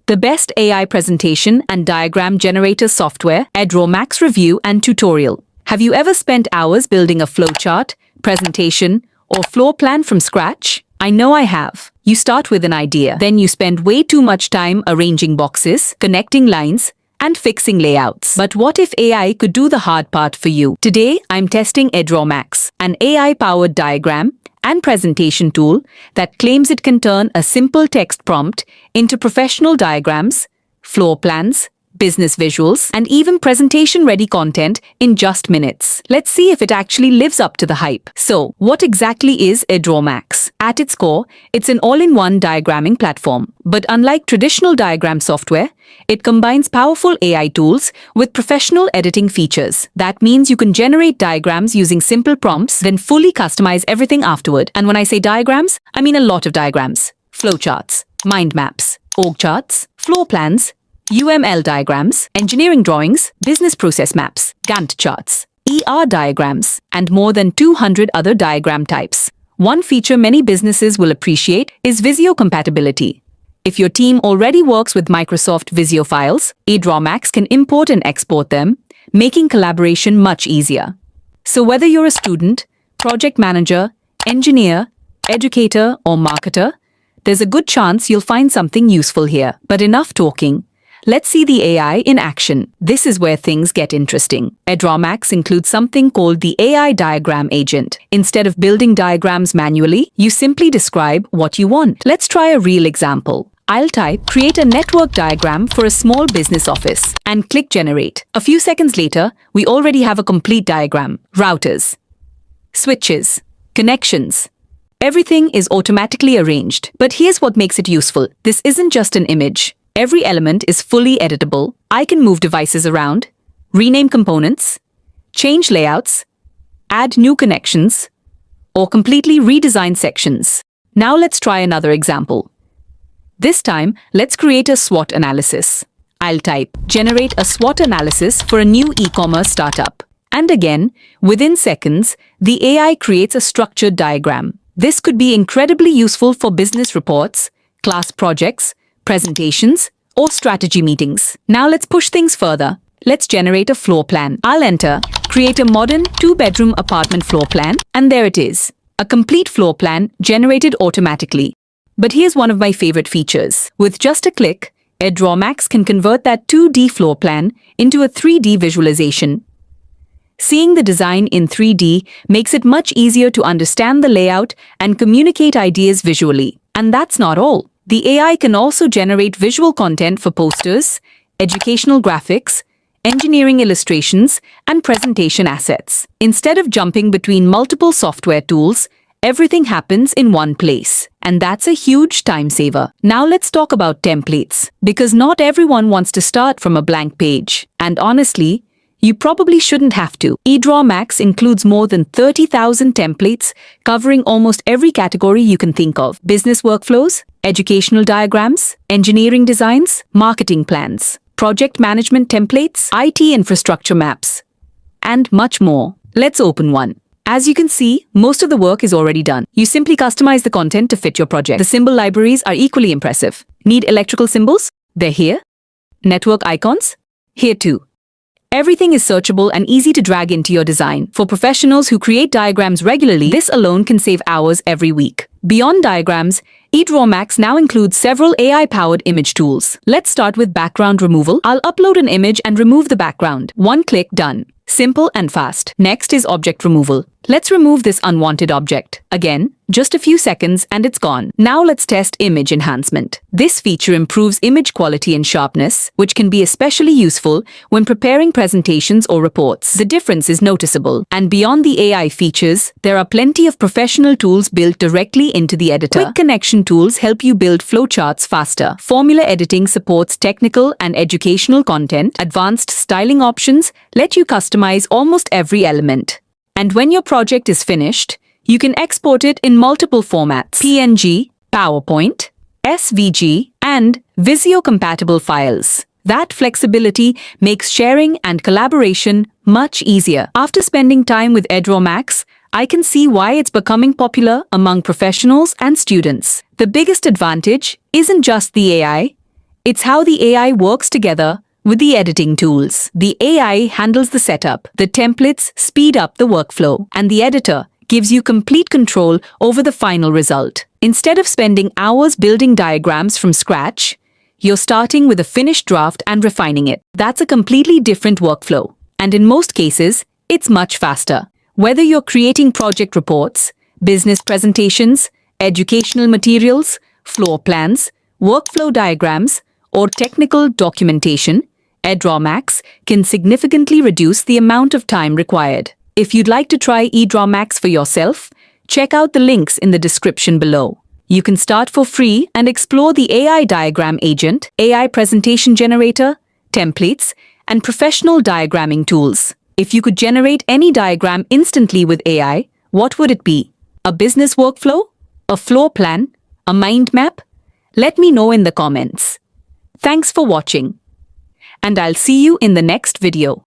The best AI presentation and diagram generator software, EdrawMax review and tutorial. Have you ever spent hours building a flowchart, presentation, or floor plan from scratch? I know I have. You start with an idea, then you spend way too much time arranging boxes, connecting lines, and fixing layouts. But what if AI could do the hard part for you? Today, I'm testing EdrawMax, an AI-powered diagram and presentation tool that claims it can turn a simple text prompt into professional diagrams, floor plans, business visuals, and even presentation-ready content in just minutes. Let's see if it actually lives up to the hype. So, what exactly is EdrawMax? At its core, it's an all-in-one diagramming platform. But unlike traditional diagram software, it combines powerful AI tools with professional editing features. That means you can generate diagrams using simple prompts, then fully customize everything afterward. And when I say diagrams, I mean a lot of diagrams. Flowcharts, mind maps, org charts, floor plans, UML diagrams, engineering drawings, business process maps, Gantt charts, ER diagrams, and more than 200 other diagram types. One feature many businesses will appreciate is Visio compatibility. If your team already works with Microsoft Visio files, EdrawMax can import and export them, making collaboration much easier. So whether you're a student, project manager, engineer, educator, or marketer, there's a good chance you'll find something useful here. But enough talking. Let's see the AI in action. This is where things get interesting. EdrawMax includes something called the AI diagram agent. Instead of building diagrams manually, you simply describe what you want. Let's try a real example. I'll type, create a network diagram for a small business office, and click generate. A few seconds later, we already have a complete diagram. Routers, switches, connections. Everything is automatically arranged. But here's what makes it useful. This isn't just an image. Every element is fully editable. I can move devices around, rename components, change layouts, add new connections, or completely redesign sections. Now let's try another example. This time, let's create a SWOT analysis. I'll type, generate a SWOT analysis for a new e-commerce startup. And again, within seconds, the AI creates a structured diagram. This could be incredibly useful for business reports, class projects, presentations, or strategy meetings. Now let's push things further. Let's generate a floor plan. I'll enter, create a modern 2-bedroom apartment floor plan, and there it is. A complete floor plan generated automatically. But here's one of my favorite features. With just a click, EdrawMax can convert that 2D floor plan into a 3D visualization. Seeing the design in 3D makes it much easier to understand the layout and communicate ideas visually. And that's not all. The AI can also generate visual content for posters, educational graphics, engineering illustrations, and presentation assets. Instead of jumping between multiple software tools, everything happens in one place. And that's a huge time saver. Now let's talk about templates, because not everyone wants to start from a blank page. And honestly, you probably shouldn't have to. EdrawMax includes more than 30,000 templates covering almost every category you can think of. Business workflows, educational diagrams, engineering designs, marketing plans, project management templates, IT infrastructure maps, and much more. Let's open one. As you can see, most of the work is already done. You simply customize the content to fit your project. The symbol libraries are equally impressive. Need electrical symbols? They're here. Network icons? Here too. Everything is searchable and easy to drag into your design. For professionals who create diagrams regularly, this alone can save hours every week. Beyond diagrams, EdrawMax now includes several AI-powered image tools. Let's start with background removal. I'll upload an image and remove the background. One click, done. Simple and fast. Next is object removal. Let's remove this unwanted object. Again, just a few seconds and it's gone. Now let's test image enhancement. This feature improves image quality and sharpness, which can be especially useful when preparing presentations or reports. The difference is noticeable. And beyond the AI features, there are plenty of professional tools built directly into the editor. Quick connection tools help you build flowcharts faster. Formula editing supports technical and educational content. Advanced styling options let you customize almost every element. And when your project is finished, you can export it in multiple formats: PNG, PowerPoint, SVG, and Visio-compatible files. That flexibility makes sharing and collaboration much easier. After spending time with EdrawMax, I can see why it's becoming popular among professionals and students. The biggest advantage isn't just the AI, It's how the AI works together with the editing tools. The AI handles the setup, the templates speed up the workflow, and the editor gives you complete control over the final result. Instead of spending hours building diagrams from scratch, you're starting with a finished draft and refining it. That's a completely different workflow. And in most cases, it's much faster. Whether you're creating project reports, business presentations, educational materials, floor plans, workflow diagrams, or technical documentation, EdrawMax can significantly reduce the amount of time required. If you'd like to try EdrawMax for yourself, check out the links in the description below. You can start for free and explore the AI diagram agent, AI presentation generator, templates, and professional diagramming tools. If you could generate any diagram instantly with AI, what would it be? A business workflow? A floor plan? A mind map? Let me know in the comments. Thanks for watching. And I'll see you in the next video.